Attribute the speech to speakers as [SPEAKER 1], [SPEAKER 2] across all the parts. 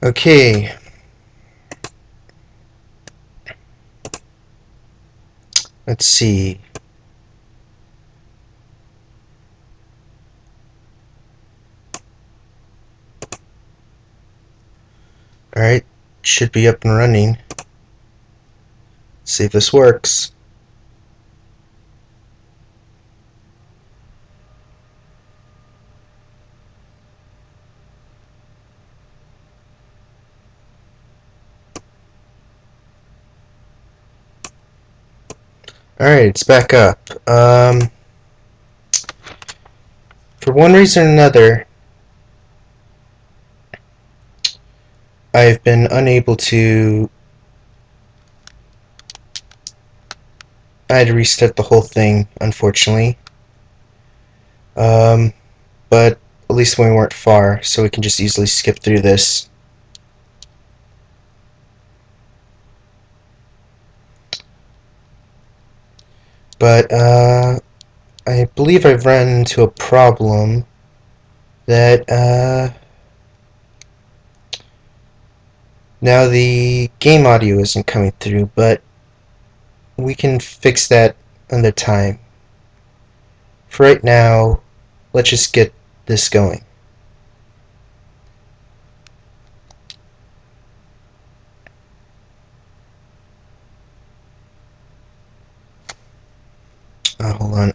[SPEAKER 1] Okay, let's see. Alright, should be up and running. See if this works. Alright, it's back up. For one reason or another, I've been unable to... I had to restart the whole thing, unfortunately. But at least we weren't far, so we can just easily skip through this. But, I believe I've run into a problem that, now the game audio isn't coming through, but we can fix that another time. For right now, let's just get this going. Hold on.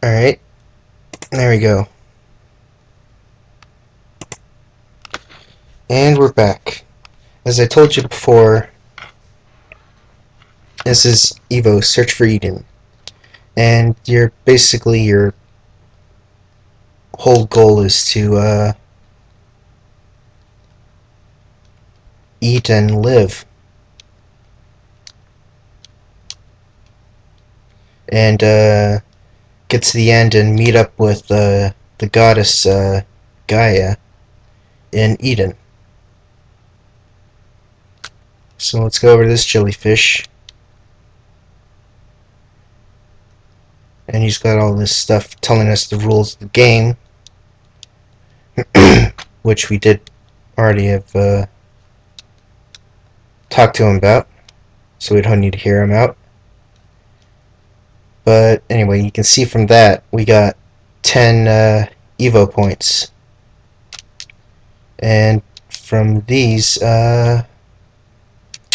[SPEAKER 1] Alright, there we go. And we're back. As I told you before, this is E.V.O, Search for Eden. And your whole goal is to eat and live. And get to the end and meet up with the goddess Gaia in Eden. So let's go over to this jellyfish. And he's got all this stuff telling us the rules of the game, which we did already have talked to him about, so we don't need to hear him out. But anyway, you can see from that we got 10 E.V.O points. And from these,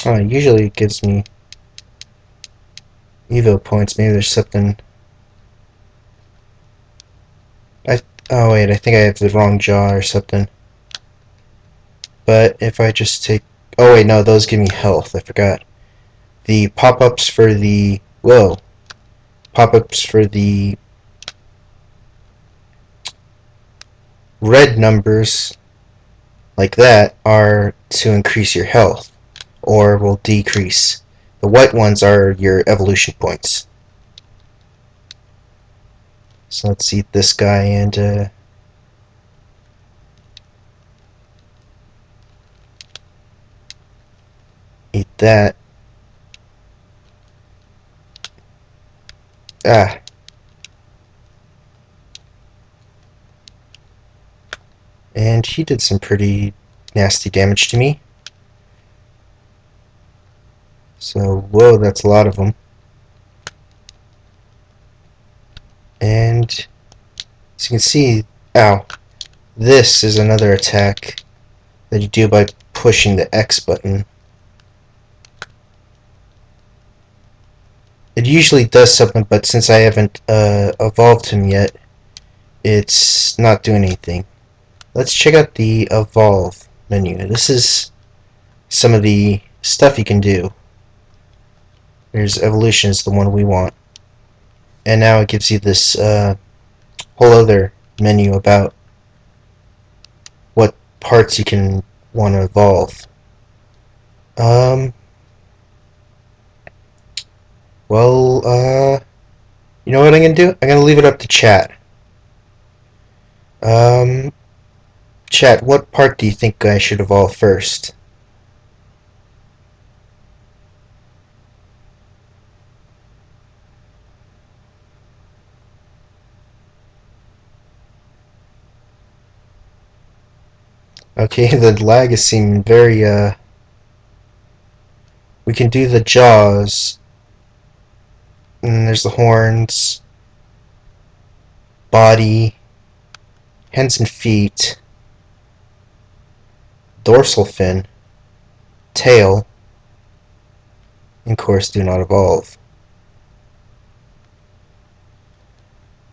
[SPEAKER 1] usually it gives me E.V.O points. Maybe there's something... Oh wait, I think I have the wrong jaw or something. But if I just take... Oh wait, no, those give me health. I forgot. The pop-ups for the... Whoa. Pop-ups for the red numbers, like that, are to increase your health, or will decrease. The white ones are your evolution points. So let's eat this guy and eat that. Ah. And he did some pretty nasty damage to me. So, whoa, that's a lot of them. And as you can see, ow, this is another attack that you do by pushing the X button. It usually does something, but since I haven't evolved him yet, it's not doing anything. Let's check out the evolve menu. This is some of the stuff you can do. There's evolution is the one we want. And now it gives you this whole other menu about what parts you can want to evolve. Um, well, you know what I'm gonna do? I'm gonna leave it up to chat. Um, Chat, what part do you think I should evolve first? Okay, the lag is seeming very, we can do the jaws, and there's the horns, body, hands and feet, dorsal fin, tail, and of course do not evolve.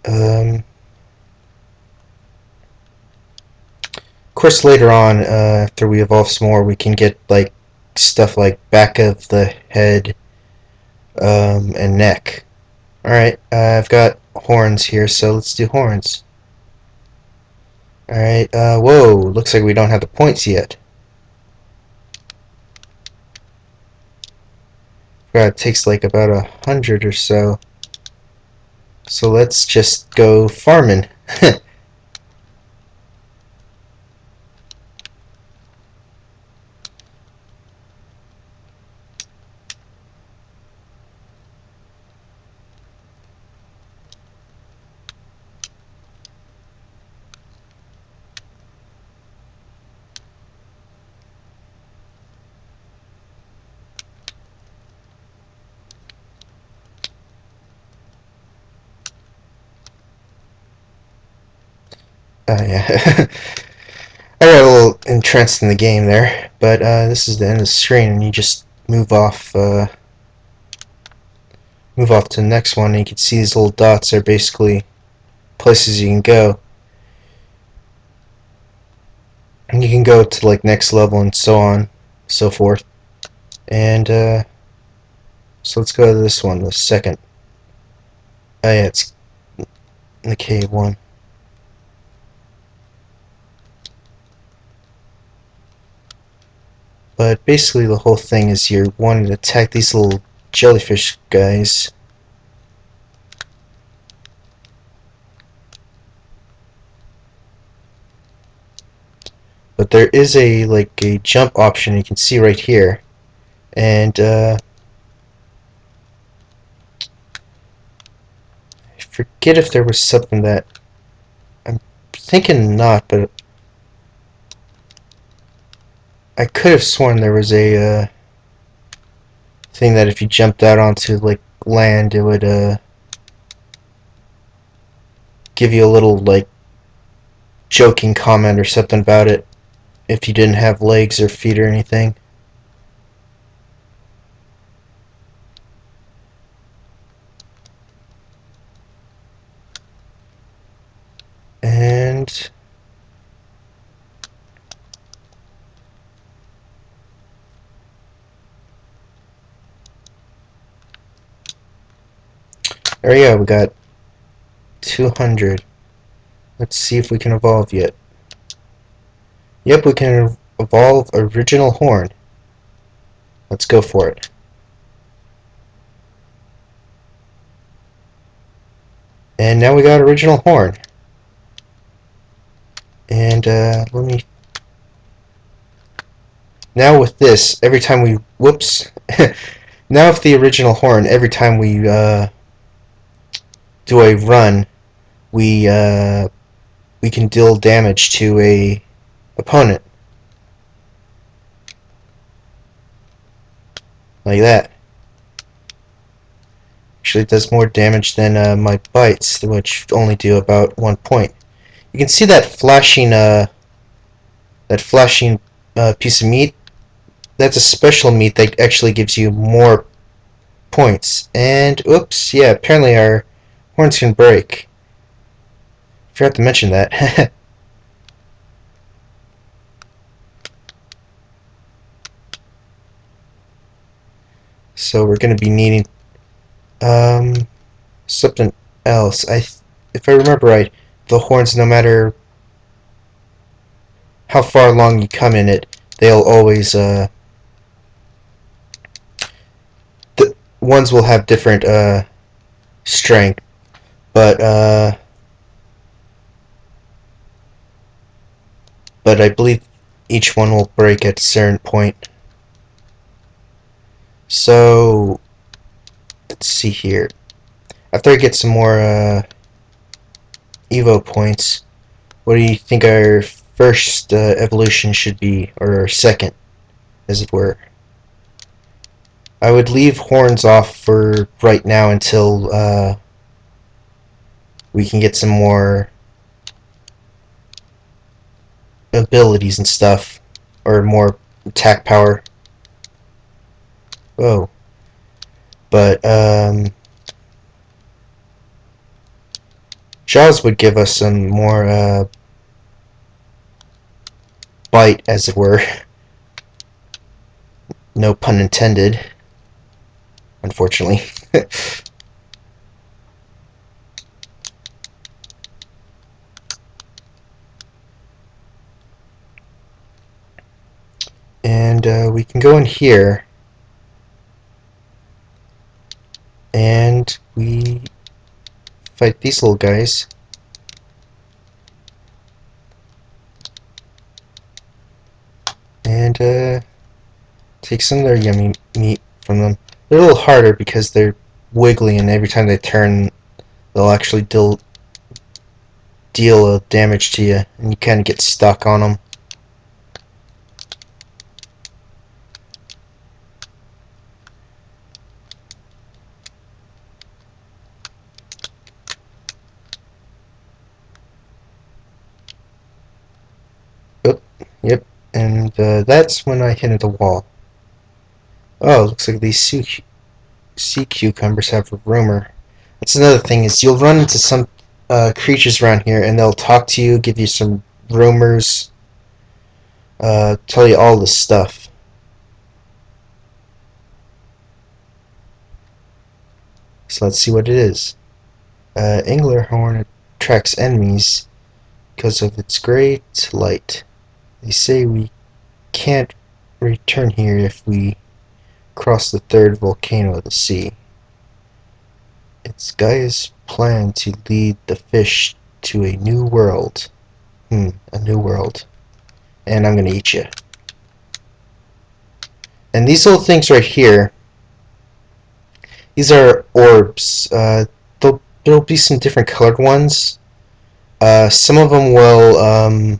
[SPEAKER 1] Of course later on, after we evolve some more, we can get like stuff like back of the head, and neck. Alright, I've got horns here, so let's do horns. Alright, whoa, looks like we don't have the points yet. It takes like about 100 or so. So let's just go farming. Yeah. I got a little entranced in the game there, but this is the end of the screen, and you just move off to the next one, and you can see these little dots are basically places you can go. And you can go to like next level and so on, so forth. And so let's go to this one, the second. Oh yeah, it's in the cave one. But basically the whole thing is you're wanting to attack these little jellyfish guys. But there is a jump option you can see right here. And I forget if there was something that I'm thinking not, but I could have sworn there was a thing that if you jumped out onto like land, it would give you a little like joking comment or something about it if you didn't have legs or feet or anything. And there you go, we got 200. Let's see if we can evolve yet. Yep, we can evolve original horn. Let's go for it. And now we got original horn. And let me... Now with this, every time we... Whoops. Now with the original horn, every time we do a run, we can deal damage to a opponent. Like that. Actually, it does more damage than my bites, which only do about 1 point. You can see that flashing piece of meat. That's a special meat that actually gives you more points. And oops, yeah, apparently our horns can break. Forgot to mention that. So we're going to be needing something else. If I remember right, the horns, no matter how far along you come in it, they'll always the ones will have different strength, but but I believe each one will break at a certain point. So let's see here. After I get some more E.V.O points, what do you think our first evolution should be, or our second, as it were? I would leave horns off for right now until we can get some more abilities and stuff, or more attack power. Whoa. But Jaws would give us some more bite, as it were. No pun intended, unfortunately. And we can go in here, and we fight these little guys. And take some of their yummy meat from them. They're a little harder because they're wiggly, and every time they turn, they'll actually deal damage to you, and you kind of get stuck on them. Oh, yep, and that's when I hit the wall. Oh, looks like these sea cucumbers have a rumor. That's another thing, is you'll run into some creatures around here, and they'll talk to you, give you some rumors, tell you all this stuff. So let's see what it is. Anglerhorn attracts enemies because of its great light. They say we can't return here if we cross the third volcano of the sea. It's Gaia's plan to lead the fish to a new world. A new world. And I'm gonna eat you. And these little things right here, these are orbs. There'll be some different colored ones. Some of them will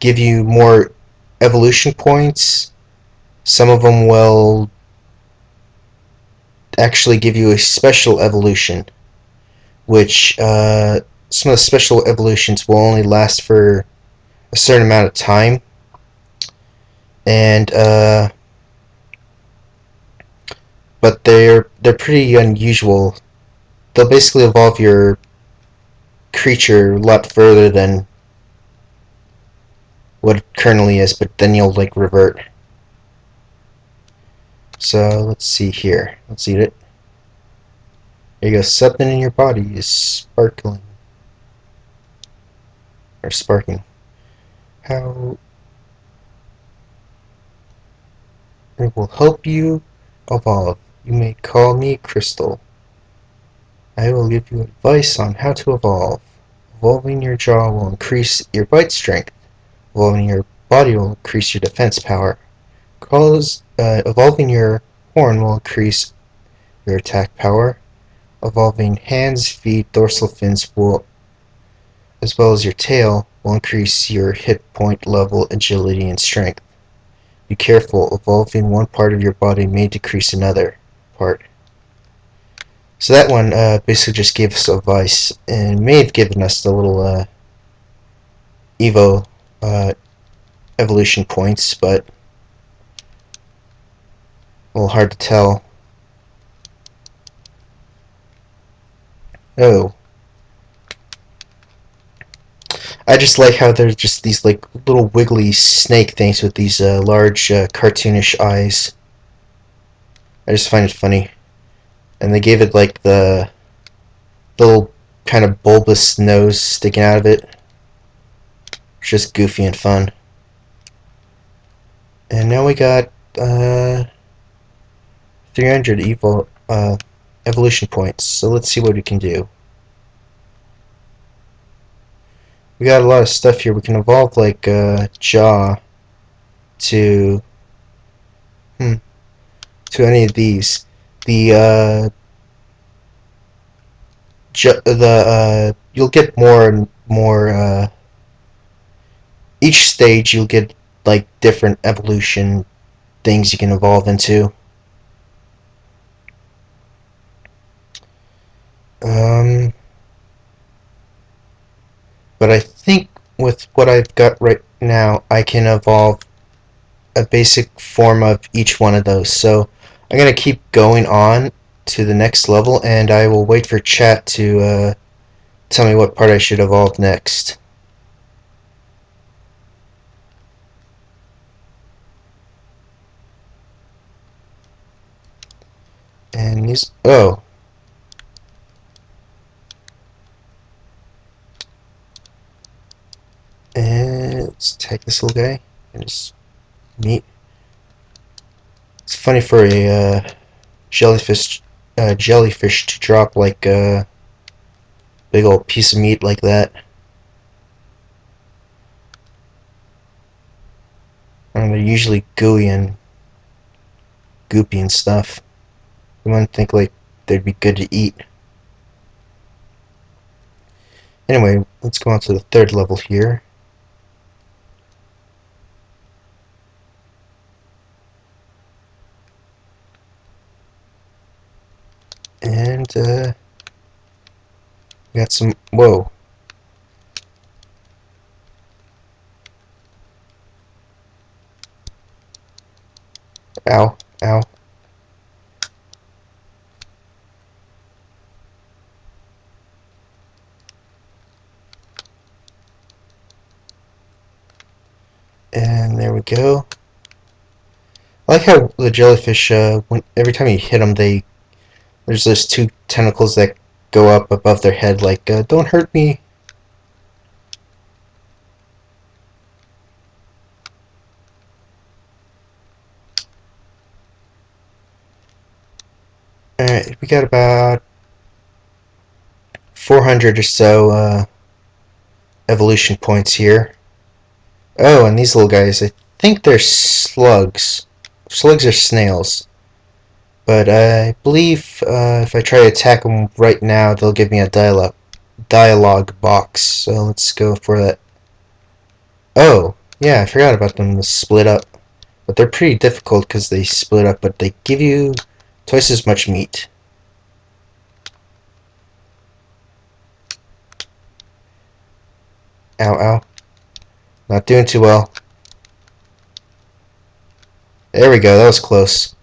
[SPEAKER 1] give you more evolution points. Some of them will actually give you a special evolution, which some of the special evolutions will only last for a certain amount of time, and but they're pretty unusual. They'll basically evolve your creature a lot further than what it currently is, but then you'll like revert. So let's see here. Let's eat it. There you go. Something in your body is sparkling or sparking. How it will help you evolve. You may call me Crystal. I will give you advice on how to evolve. Evolving your jaw will increase your bite strength. Evolving your body will increase your defense power. Evolving your horn will increase your attack power. Evolving hands, feet, dorsal fins will, as well as your tail, will increase your hit point level, agility, and strength. Be careful, evolving one part of your body may decrease another part. So that one basically just gave us advice, and may have given us the little E.V.O evolution points, but a little hard to tell. Oh, I just like how there's just these like little wiggly snake things with these large cartoonish eyes. I just find it funny, and they gave it like the little kind of bulbous nose sticking out of it. It's just goofy and fun. And now we got 300 evolution points. So let's see what we can do. We got a lot of stuff here. We can evolve like Jaw to to any of these. The you'll get more and more. Each stage you'll get like different evolution things you can evolve into. Um, but I think with what I've got right now, I can evolve a basic form of each one of those. So I'm gonna keep going on to the next level, and I will wait for chat to tell me what part I should evolve next. And these, oh, and let's take this little guy and just meat. It's funny for a jellyfish to drop like a big old piece of meat like that. They're usually gooey and goopy and stuff. You wouldn't think like they'd be good to eat. Anyway, let's go on to the third level here. And we got some, whoa. Ow, ow. And there we go. I like how the jellyfish, every time you hit them, there's those two tentacles that go up above their head like, don't hurt me. Alright, we got about 400 or so evolution points here. Oh, and these little guys, I think they're slugs. Slugs are snails. But I believe if I try to attack them right now, they'll give me a dialogue box. So let's go for that. Oh, yeah, I forgot about them to split up. But they're pretty difficult because they split up, but they give you twice as much meat. Ow, ow. Not doing too well. There we go, that was close.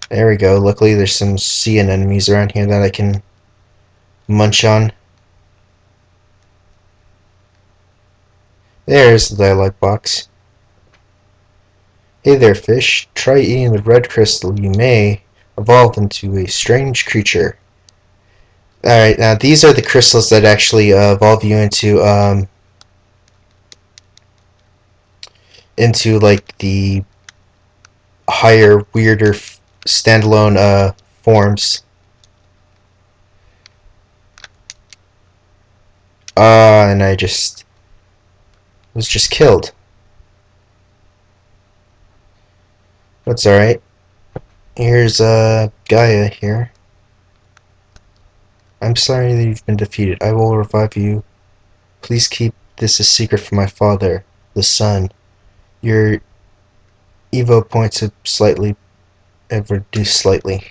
[SPEAKER 1] There we go. Luckily there's some sea anemones around here that I can munch on. There's the dialogue box. Hey there, fish. Try eating the red crystal. You may evolve into a strange creature. Alright, now these are the crystals that actually evolve you into like the higher, weirder, standalone forms. And I was just killed. That's alright. Here's Gaia here. I'm sorry that you've been defeated. I will revive you. Please keep this a secret from my father, the sun. Your E.V.O points have reduced slightly.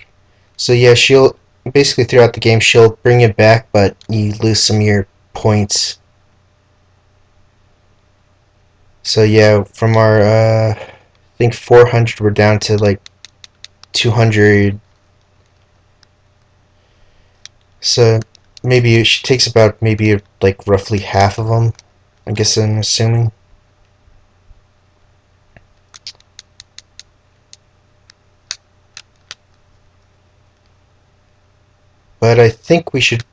[SPEAKER 1] So yeah, she'll basically throughout the game she'll bring it back, but you lose some of your points. So yeah, from our I think 400 we're down to like 200. So maybe she takes about maybe like roughly half of them. I guess I'm assuming. But I think we should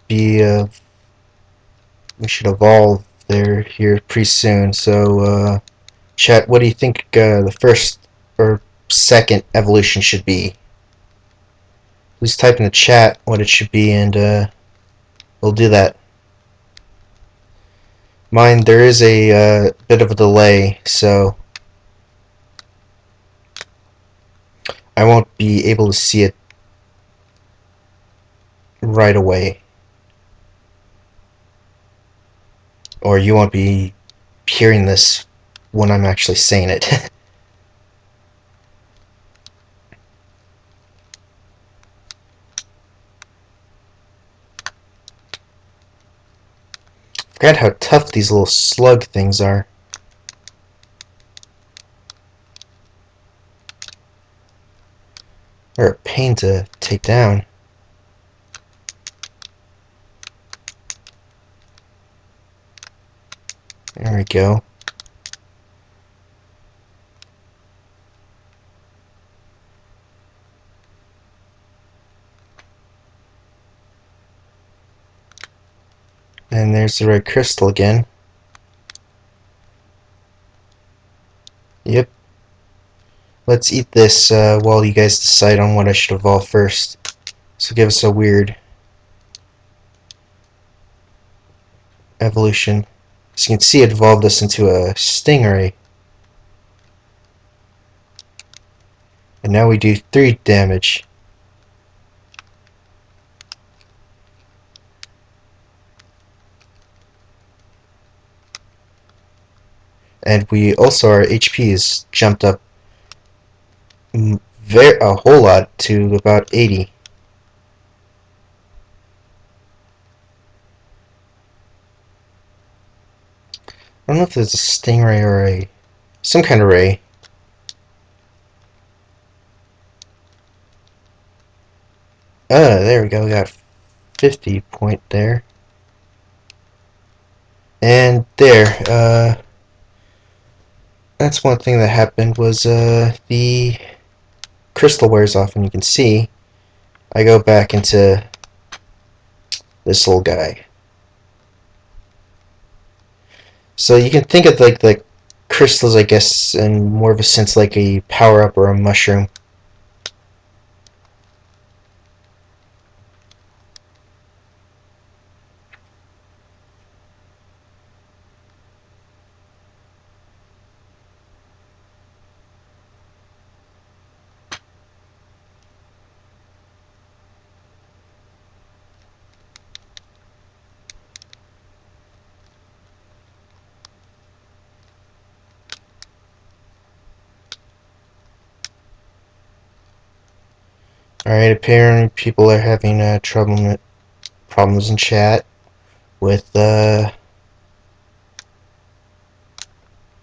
[SPEAKER 1] evolve there here pretty soon. So, chat, what do you think the first or second evolution should be? Please type in the chat what it should be, and we'll do that. Mine, there is a bit of a delay, so I won't be able to see it right away. Or you won't be hearing this when I'm actually saying it. Forgot how tough these little slug things are. They're a pain to take down. There we go. And there's the red crystal again. Yep. Let's eat this while you guys decide on what I should evolve first. So give us a weird evolution. As you can see, it evolved us into a stingray. And now we do 3 damage. And we also, our HP is jumped up a whole lot to about 80. I don't know if there's a stingray or some kind of ray. There we go. We got 50 point there. And there. That's one thing that happened was the crystal wears off, and you can see I go back into this little guy. So you can think of like the crystals, I guess, in more of a sense like a power-up or a mushroom. Alright, apparently people are having problems in chat with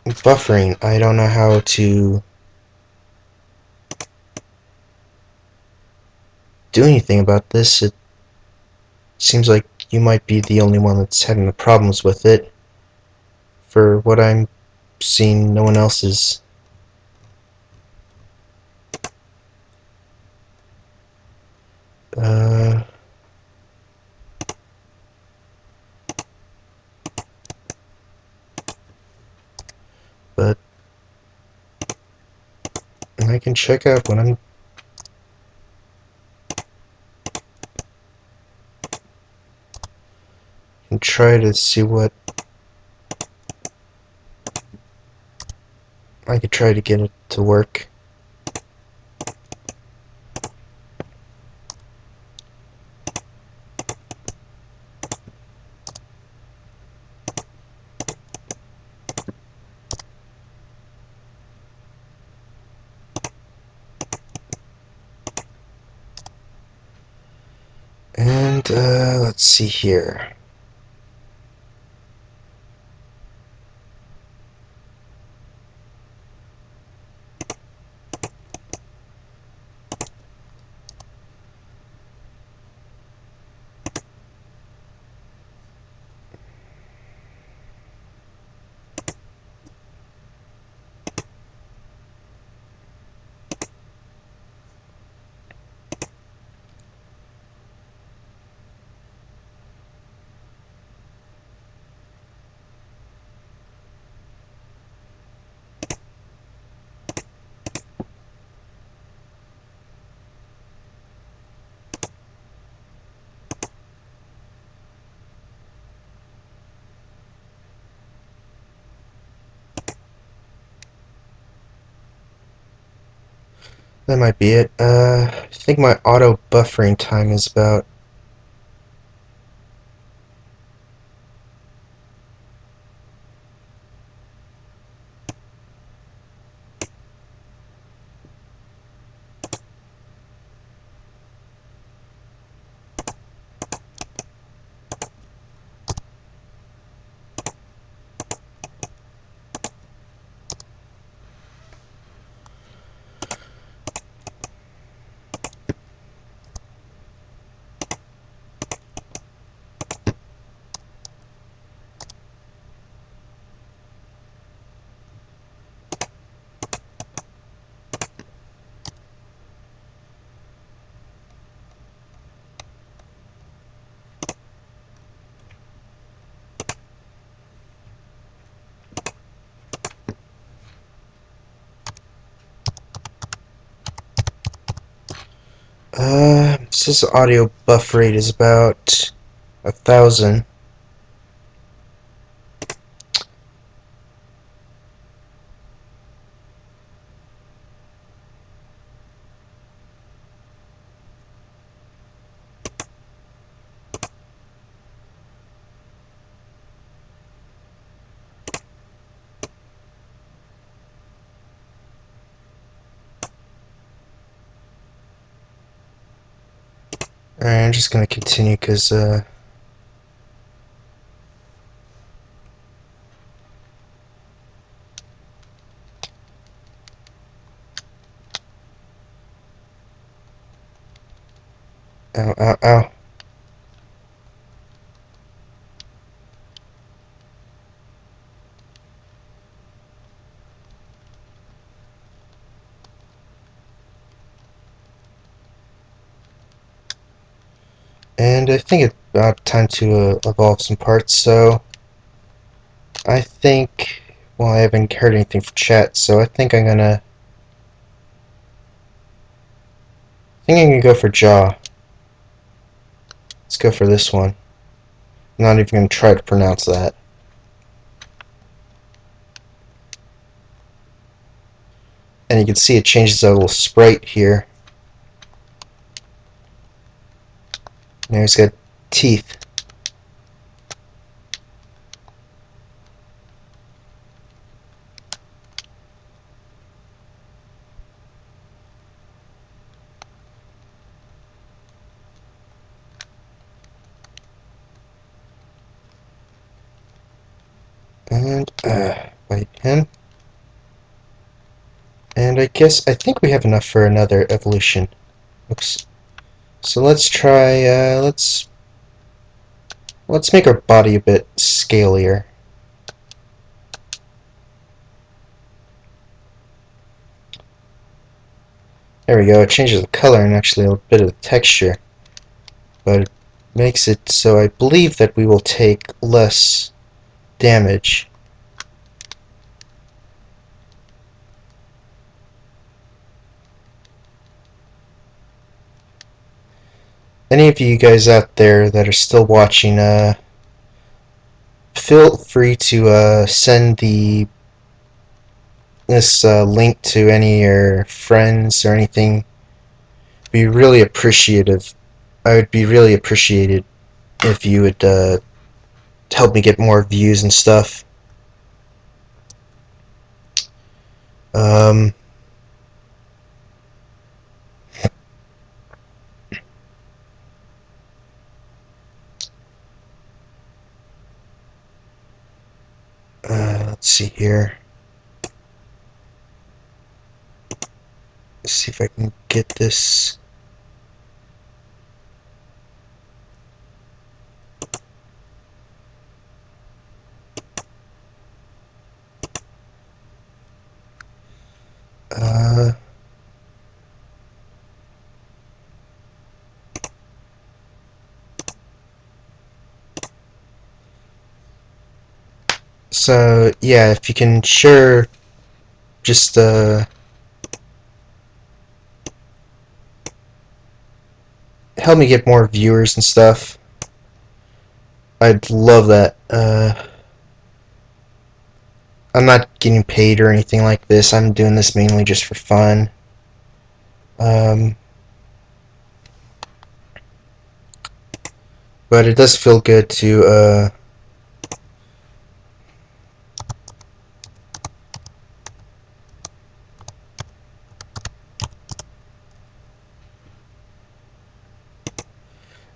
[SPEAKER 1] buffering. I don't know how to do anything about this. It seems like you might be the only one that's having the problems with it. For what I'm seeing, no one else is. Uh, but I can check out when I'm and try to see what I could try to get it to work. And let's see here. That might be it. I think my auto buffering time is about... This audio buffer rate is about 1,000. Alright, I'm just gonna continue because, ow, ow, ow. And I think it's about time to evolve some parts, so I think, well, I haven't heard anything from chat, so I think I'm gonna go for jaw. Let's go for this one. I'm not even gonna try to pronounce that. And you can see it changes a little sprite here. Now he's got teeth. And, wait, him. And I think we have enough for another evolution. Oops. So let's try, let's make our body a bit scalier. There we go, it changes the color and actually a bit of the texture. But it makes it so I believe that we will take less damage. Any of you guys out there that are still watching, feel free to send this link to any of your friends or anything. Be really appreciative. I would be really appreciated if you would help me get more views and stuff. Um, let's see here. Let's see if I can get this. Uh, so yeah, if you can sure just help me get more viewers and stuff. I'd love that. I'm not getting paid or anything like this. I'm doing this mainly just for fun. Um, but it does feel good to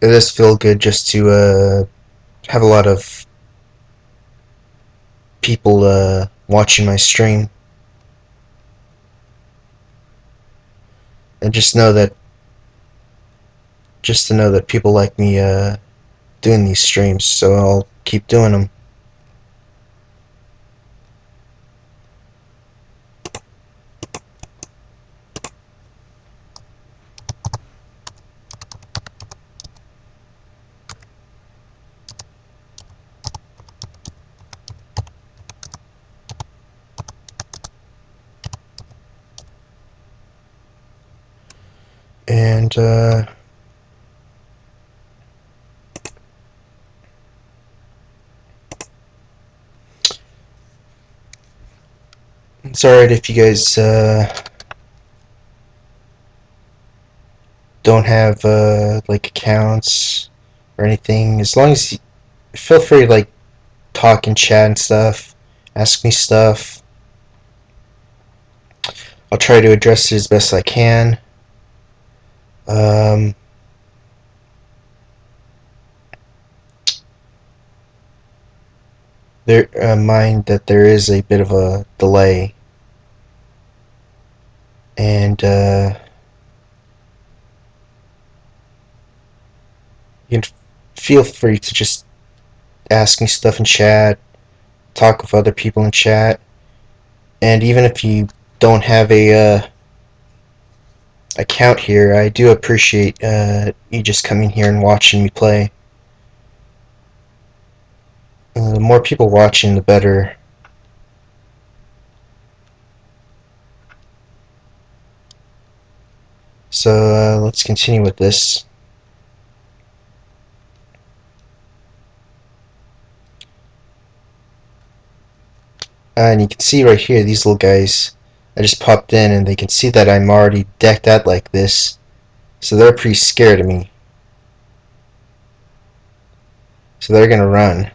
[SPEAKER 1] it does feel good just to have a lot of people watching my stream, and just to know that people like me doing these streams, so I'll keep doing them. And it's alright if you guys don't have like accounts or anything. As long as you feel free to like talk and chat and stuff, ask me stuff. I'll try to address it as best I can. Um, mind that there is a bit of a delay, and you can feel free to just ask me stuff in chat, talk with other people in chat, and even if you don't have a account here, I do appreciate you just coming here and watching me play. The more people watching, the better. So let's continue with this. And you can see right here, these little guys, I just popped in and they can see that I'm already decked out like this. So they're pretty scared of me. So they're gonna run.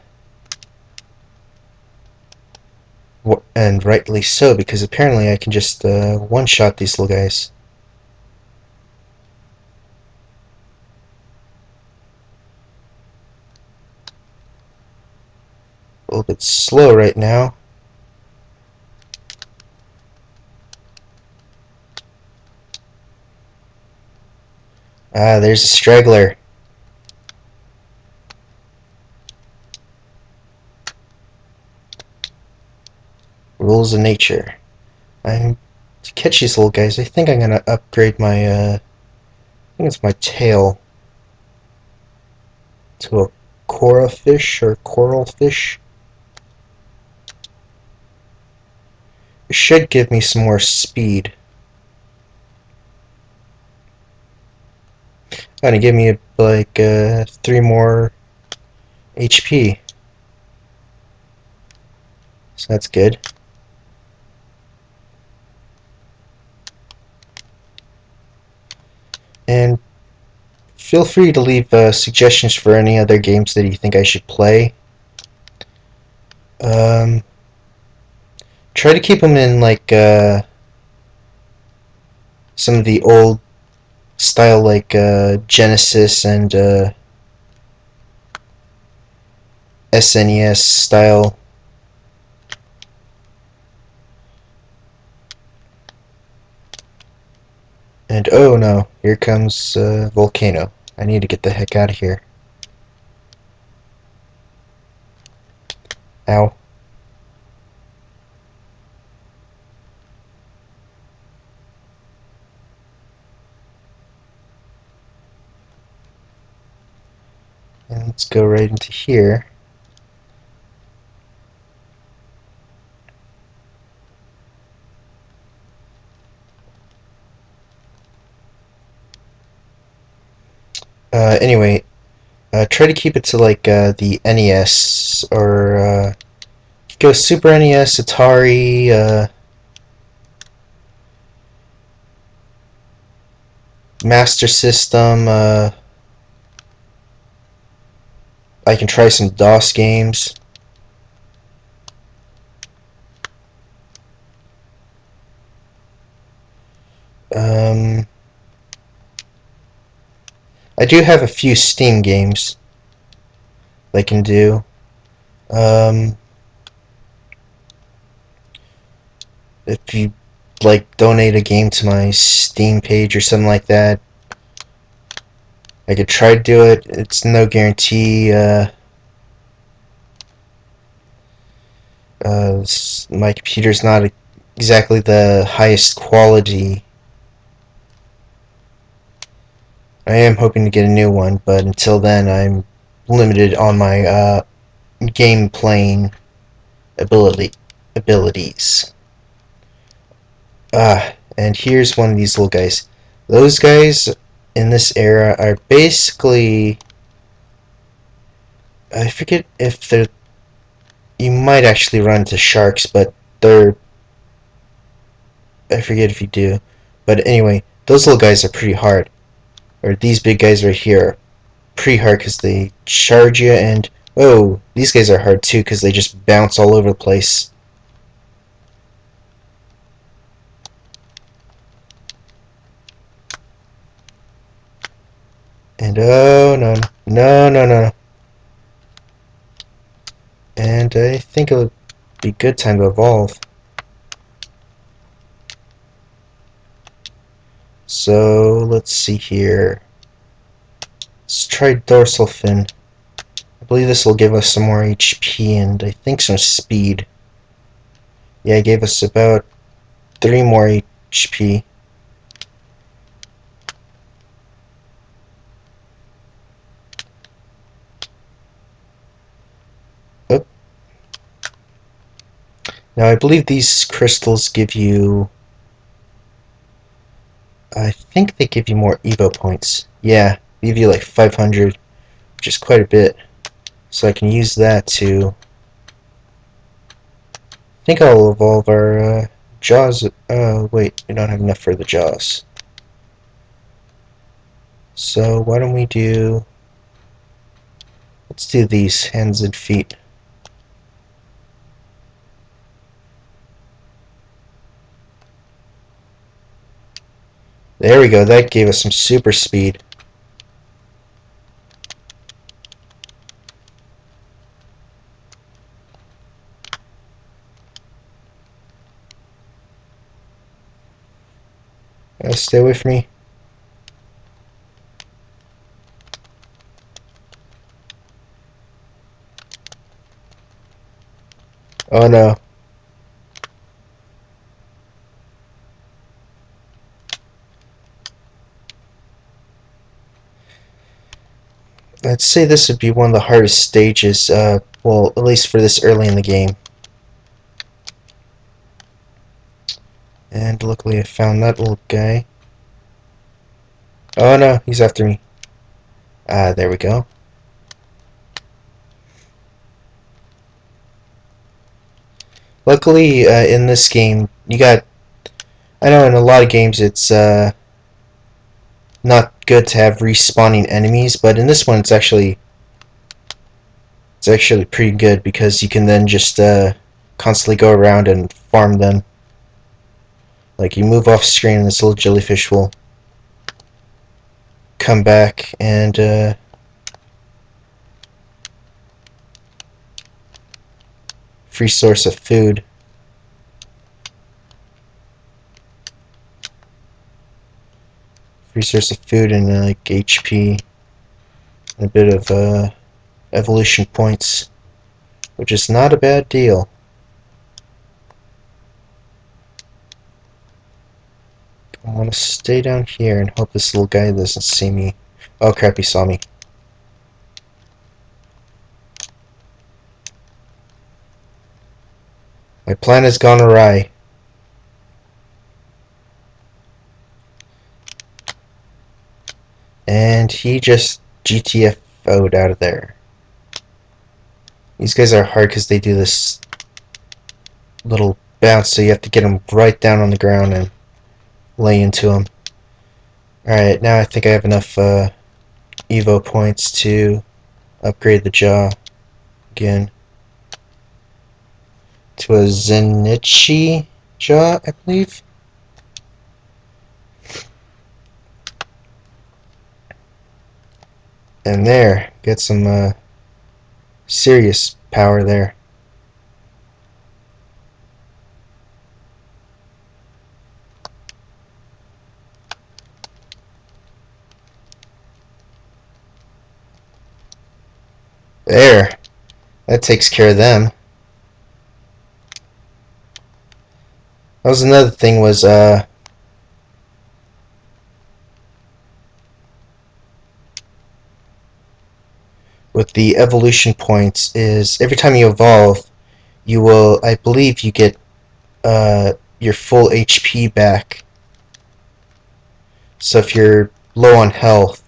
[SPEAKER 1] And rightly so, because apparently I can just one-shot these little guys. A little bit slow right now. Ah, there's a straggler. Rules of nature. To catch these little guys, I think I'm gonna upgrade my I think it's my tail to a coral fish or coral fish. It should give me some more speed. Gonna give me like 3 more HP. So that's good. And feel free to leave suggestions for any other games that you think I should play. Um, try to keep them in like some of the old style, like Genesis and SNES style. And oh no, here comes Volcano. I need to get the heck out of here. Ow. And let's go right into here. Anyway, try to keep it to like the NES or go Super NES, Atari, Master System, I can try some DOS games. Um, I do have a few Steam games I can do. Um, if you like donate a game to my Steam page or something like that, I could try to do it. It's no guarantee. My computer's not exactly the highest quality. I am hoping to get a new one, but until then, I'm limited on my game playing abilities. And here's one of these little guys. Those guys in this era are basically, I forget if they're, you might actually run into sharks, but they're, I forget if you do. But anyway, those little guys are pretty hard. Or these big guys right here are pretty hard because they charge you, and oh, these guys are hard too because they just bounce all over the place. And oh no, no, no, no, no. And I think it would be a good time to evolve. So let's see here. Let's try dorsal fin. I believe this will give us some more HP and I think some speed. Yeah, it gave us about 3 more HP. Oh. Now I believe these crystals give you, I think they give you more E.V.O points. Yeah, they give you like 500, which is quite a bit. So I can use that to, I think I'll evolve our jaws. Wait, we don't have enough for the jaws. So why don't we do, let's do these hands and feet. There we go, that gave us some super speed. Stay away from me. Oh no. I'd say this would be one of the hardest stages, well, at least for this early in the game. And luckily I found that little guy. Oh no, he's after me. There we go. Luckily, in this game, you got, I know in a lot of games it's not good to have respawning enemies, but in this one it's actually pretty good because you can then just constantly go around and farm them. Like you move off screen and this little jellyfish will come back and free source of food. Free source of food and like HP and a bit of evolution points, which is not a bad deal. I want to stay down here and hope this little guy doesn't see me. Oh crap, he saw me. My plan has gone awry. And he just GTFO'd out of there. These guys are hard because they do this little bounce, so you have to get them right down on the ground and lay into them. Alright, now I think I have enough E.V.O points to upgrade the jaw again to a Zenichi jaw, I believe. And there, get some serious power there. There, that takes care of them. That was another thing was with the evolution points is every time you evolve, you will, I believe, you get your full HP back. So if you're low on health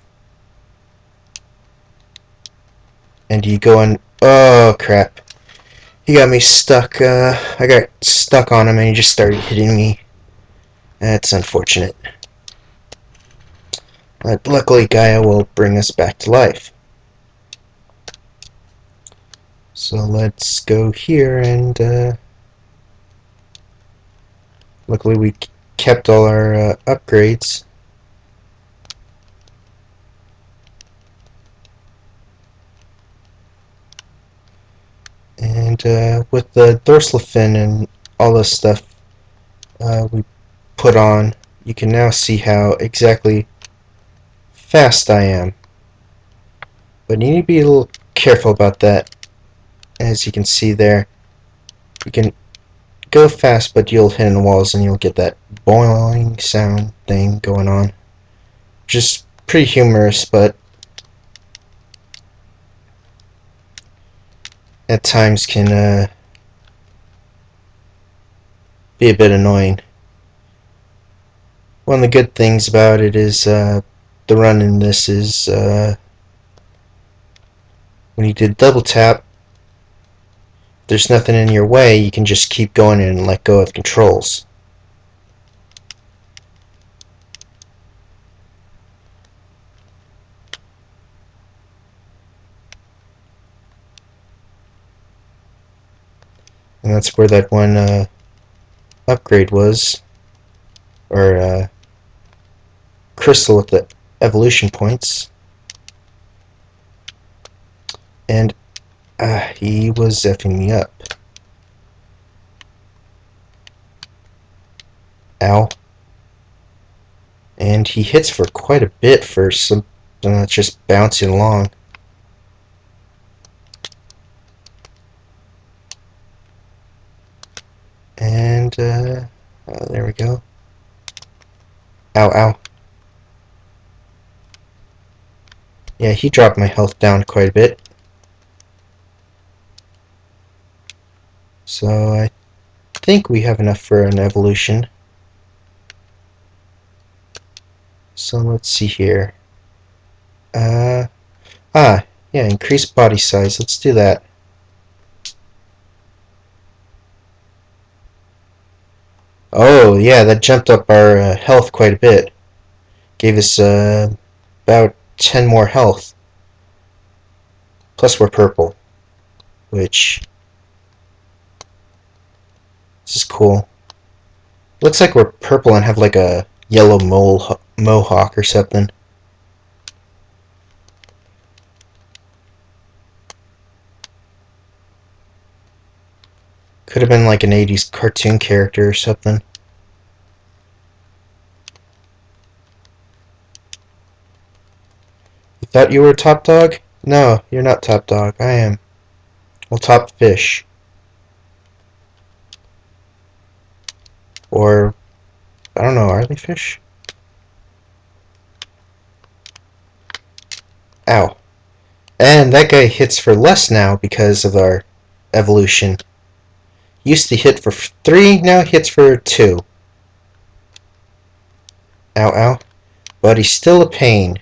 [SPEAKER 1] and you go in, oh crap, he got me stuck. I got stuck on him and he just started hitting me. That's unfortunate. But luckily, Gaia will bring us back to life. So let's go here and luckily we kept all our upgrades. And with the dorsal fin and all this stuff we put on, you can now see how exactly fast I am. But you need to be a little careful about that. As you can see there, you can go fast, but you'll hit in walls and you'll get that boing sound thing going on. Just pretty humorous, but at times can be a bit annoying. One of the good things about it is the run in this is when you did double tap, there's nothing in your way, you can just keep going and let go of controls. And that's where that one upgrade was, or crystal with the evolution points. And he was effing me up. Ow. And he hits for quite a bit for something that's just bouncing along. And there we go. Ow, ow. Yeah, he dropped my health down quite a bit. So I think we have enough for an evolution. So let's see here. Yeah, increase body size. Let's do that. Oh, yeah, that jumped up our health quite a bit. Gave us about 10 more health. Plus we're purple, which this is cool. Looks like we're purple and have like a yellow mohawk or something. Could have been like an 80s cartoon character or something. You thought you were top dog? No, you're not top dog. I am. Well, top fish. Or, I don't know, are they fish? Ow. And that guy hits for less now because of our evolution. Used to hit for 3, now he hits for 2. Ow, ow. But he's still a pain.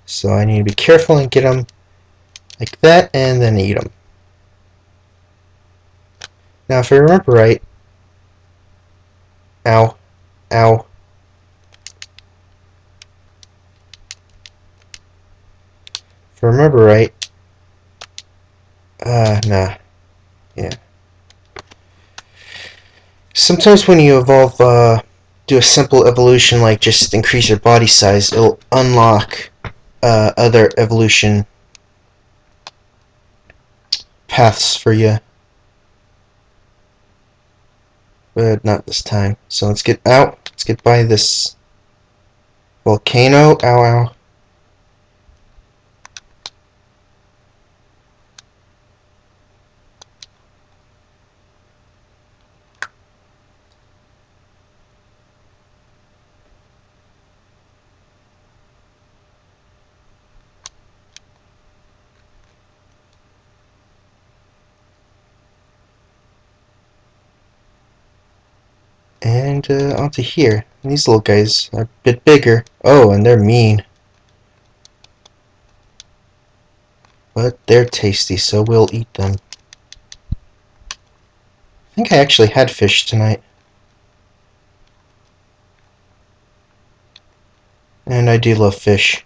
[SPEAKER 1] So I need to be careful and get him like that and then eat him. Now if I remember right... Ow. Ow. If I remember right, nah. Yeah. Sometimes when you evolve, do a simple evolution like just increase your body size, it'll unlock other evolution paths for you. But not this time. So let's get out. Let's get by this volcano. Ow, ow. And onto here. These little guys are a bit bigger. Oh, and they're mean. But they're tasty, so we'll eat them. I think I actually had fish tonight. And I do love fish.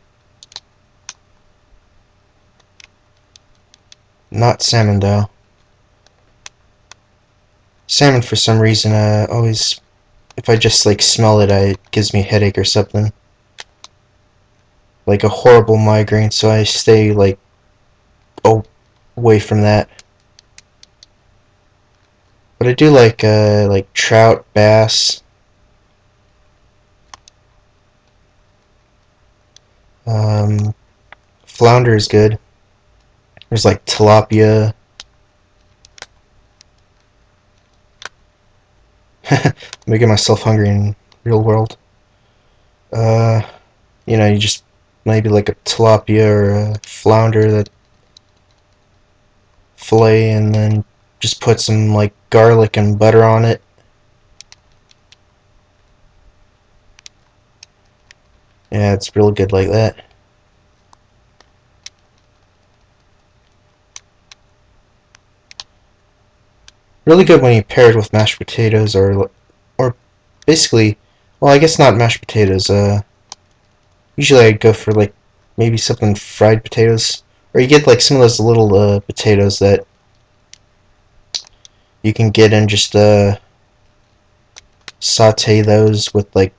[SPEAKER 1] Not salmon, though. Salmon, for some reason, always... If I just, like, smell it, it gives me a headache or something. Like a horrible migraine, so I stay, like, away from that. But I do like trout, bass. Flounder is good. There's like tilapia. Making myself hungry in real world. Uh, you just maybe like a tilapia or a flounder that fillet, and then just put some like garlic and butter on it. Yeah, it's real good like that. Really good when you pair it with mashed potatoes or basically, well, I guess not mashed potatoes. Usually I'd go for like maybe something fried potatoes, or you get like some of those little potatoes that you can get and just saute those with like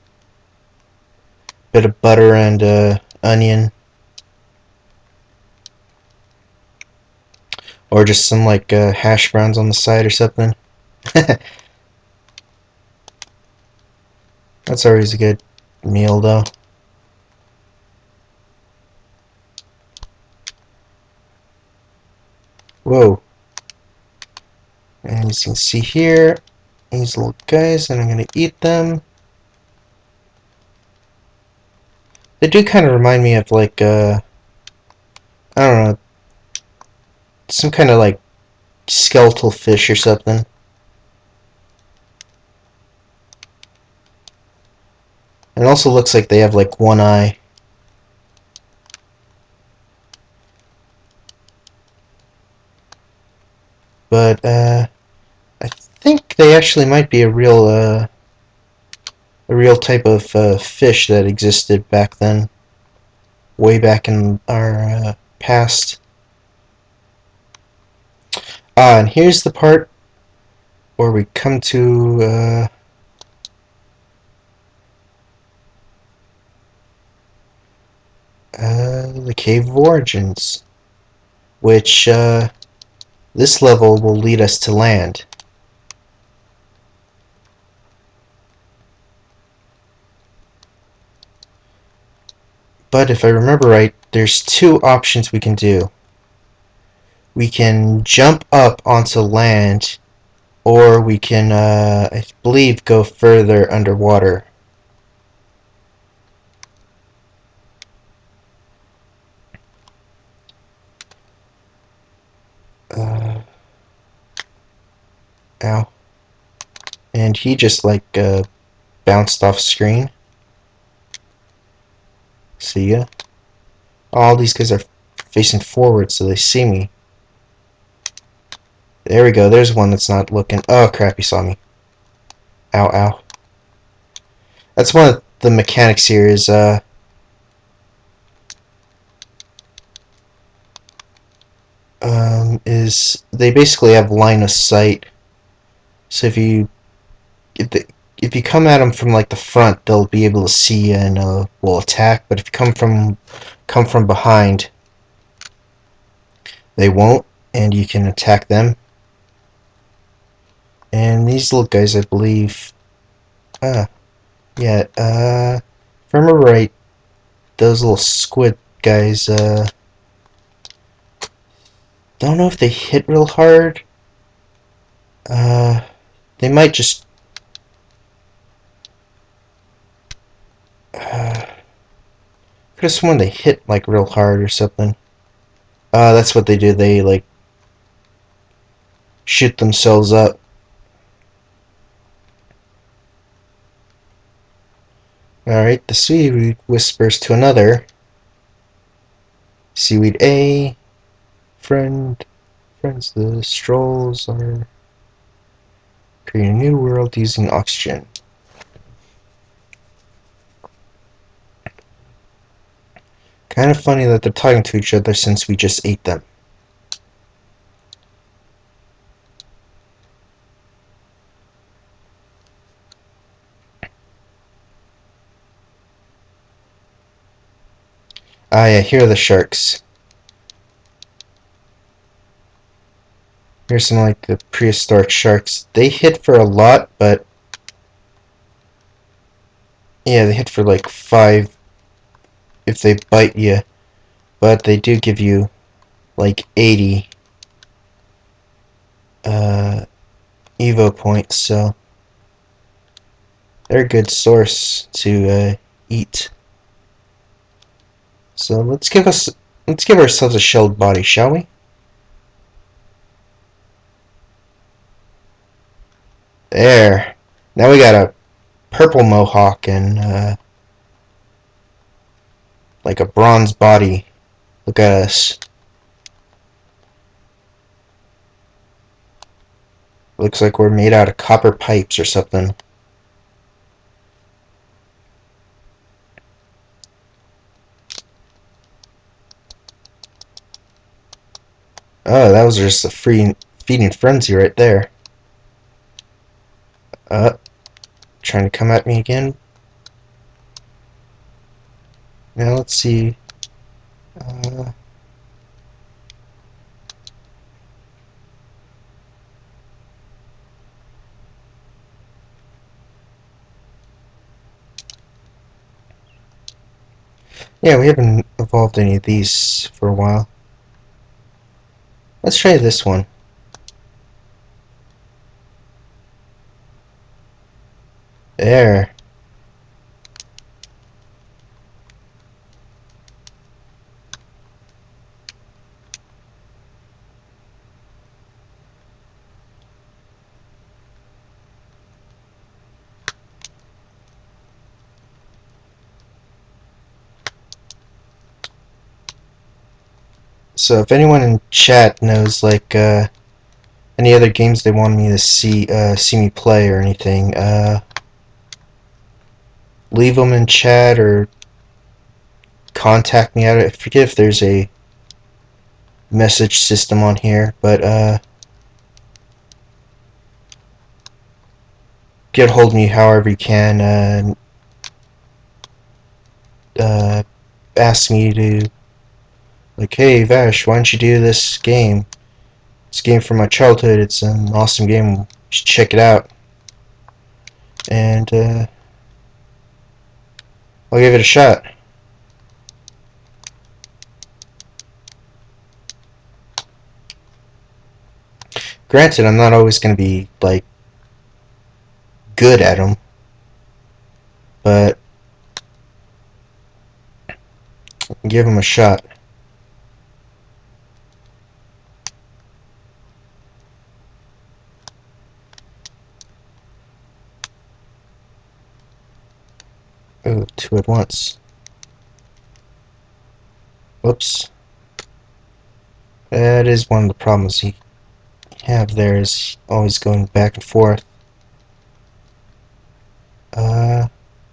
[SPEAKER 1] a bit of butter and onion, or just some like hash browns on the side or something. That's always a good meal though. Whoa. And as you can see here, these little guys, and I'm gonna eat them. They do kind of remind me of like I don't know, some kind of like skeletal fish or something. It also looks like they have like one eye. But I think they actually might be a real type of fish that existed back then, way back in our past. And here's the part where we come to the Cave of Origins, which this level will lead us to land. But if I remember right, there's two options we can do. We can jump up onto land, or we can, I believe, go further underwater. Uh, Ow. And he just, like, bounced off screen. See ya. All these guys are facing forward, so they see me. There we go. There's one that's not looking. Oh, crap, he saw me. Ow, ow. That's one of the mechanics here is they basically have line of sight. So if you come at them from like the front, they'll be able to see you and will attack. But if you come from behind, they won't, and you can attack them. And these little guys, I believe, yeah, if I remember right, those little squid guys, don't know if they hit real hard. Uh, they might just, could have sworn they hit like real hard or something. That's what they do. They like shoot themselves up. Alright, the seaweed whispers to another. Seaweed A, friends, the strolls are creating a new world using oxygen. Kind of funny that they're talking to each other since we just ate them. Ah, yeah, here are the sharks. Here's some like the prehistoric sharks. They hit for a lot, but yeah, they hit for like 5 if they bite you, but they do give you like 80 E.V.O points, so they're a good source to eat. So let's give ourselves a shelled body, shall we? There. Now we got a purple mohawk and like a bronze body. Look at us. Looks like we're made out of copper pipes or something. Oh, that was just a free feeding frenzy right there. Trying to come at me again. Now let's see. Uh, yeah, we haven't evolved any of these for a while. Let's try this one. There. So if anyone in chat knows like any other games they want me to see me play or anything, leave them in chat or contact me. I forget if there's a message system on here, but get hold of me however you can. Ask me to like, hey Vash, why don't you do this game? It's a game from my childhood. It's an awesome game. You should check it out. And I'll give it a shot. Granted, I'm not always going to be like good at them, but give them a shot. Ooh, 2 at once. Whoops. That is one of the problems you have there, is always going back and forth. Uh,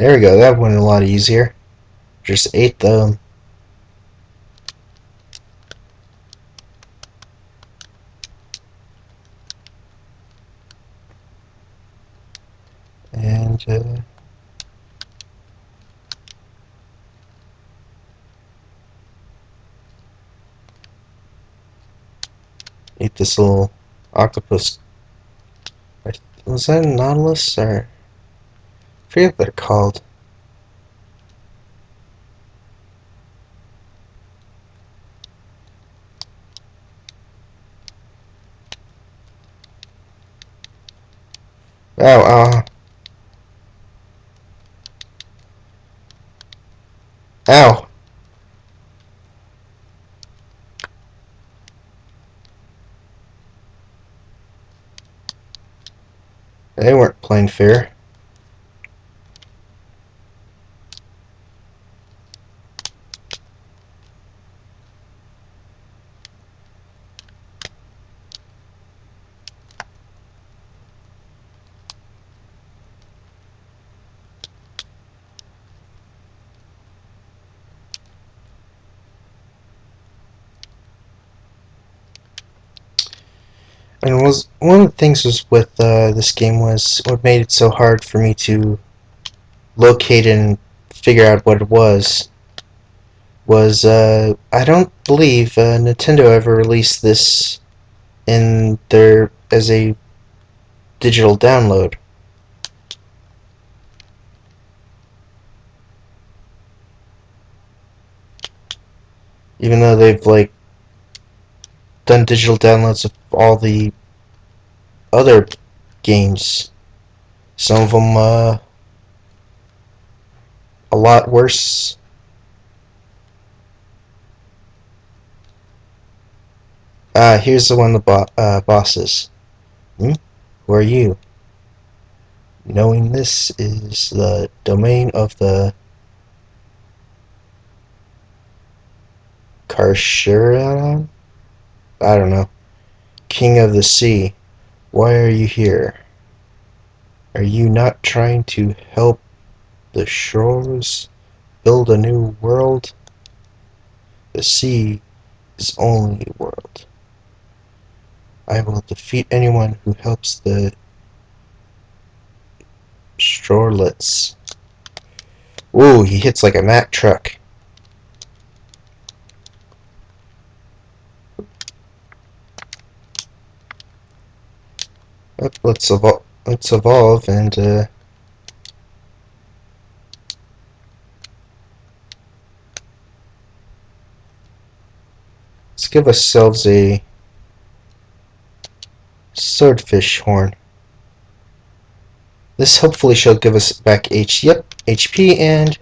[SPEAKER 1] There we go. That went a lot easier. Just ate them. And ate this little octopus. Was that a nautilus or I forget what they're called. Ow, ow, ow! They weren't playing fair. And was one of the things was with this game was what made it so hard for me to locate and figure out what it was I don't believe Nintendo ever released this in their as a digital download. Even though they've like done digital downloads of all the other games, some of them a lot worse. Here's the one of the bosses. Hmm? Who are you? Knowing this is the domain of the Karshuran? I don't know. King of the Sea. Why are you here? Are you not trying to help the shores build a new world? The sea is only a world. I will defeat anyone who helps the shorelets. Ooh, he hits like a Mack truck. Let's evolve and let's give ourselves a swordfish horn. This hopefully shall give us back HP and